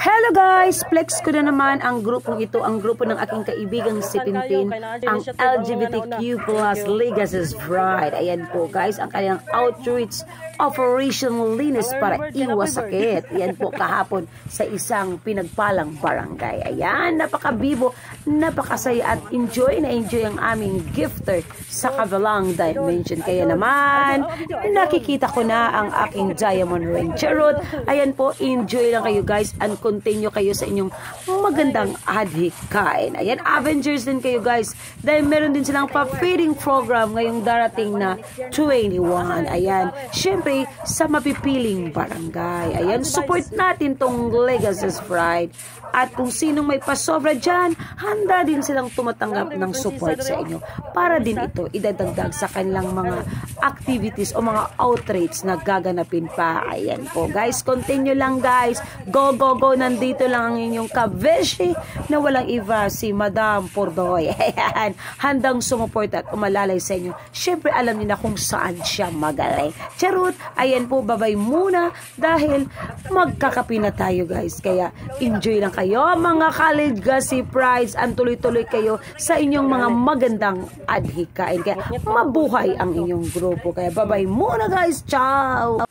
Hello guys! Flex ko na naman ang grupong ito, ang grupo ng aking kaibigang si Pinpin, ang LGBTQ plus Legacy's Bride. Ayan po guys, ang kanyang outreach Operation Linis para iwas sakit. Ayan po kahapon sa isang pinagpalang barangay. Ayan, napakabibo, napakasaya at enjoy na enjoy ang aming gifter sa kabilang dimension. Kaya naman, nakikita ko na ang aking diamond ring. Charot! Ayan po, enjoy lang kayo guys and continue kayo sa inyong magandang adhikain. Ayan, Avengers din kayo guys dahil meron din silang pa-feeding program ngayong darating na 21. Ayan, syempre sa mapipiling barangay. Ayan, support natin tong Legacy's Bride. At kung sinong may pasobra dyan, handa din silang tumatanggap ng support sa inyo para din ito idadagdag sa kanilang mga activities o mga outreach na gaganapin pa. Ayan po guys, continue lang guys. Go, go, go. Nandito lang ang inyong kabeshi na walang iba, si Madam Pordoy. Ayan, handang sumuporta at umalalay sa inyo. Syempre alam niyo na kung saan siya magaling. Charot! Ayan po, babay muna dahil magkakapi na tayo guys. Kaya enjoy lang kayo mga college gossip prides, ang tuloy-tuloy kayo sa inyong mga magandang adhikain. Kaya mabuhay ang inyong grupo. Kaya babay muna guys. Ciao!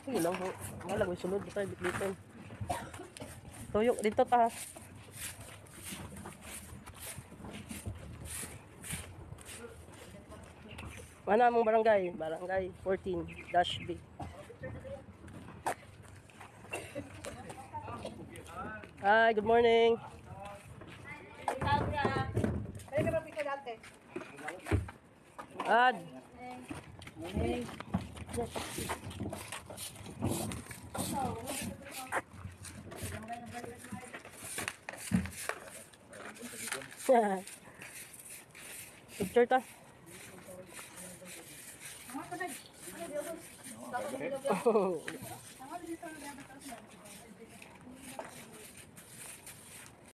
Sige lang ho. Wala ko sunod tayo bitbitin. Tuyok dito ta. Mana mong barangay? Barangay 14-B. Hi, good morning. Ad. Picture ta.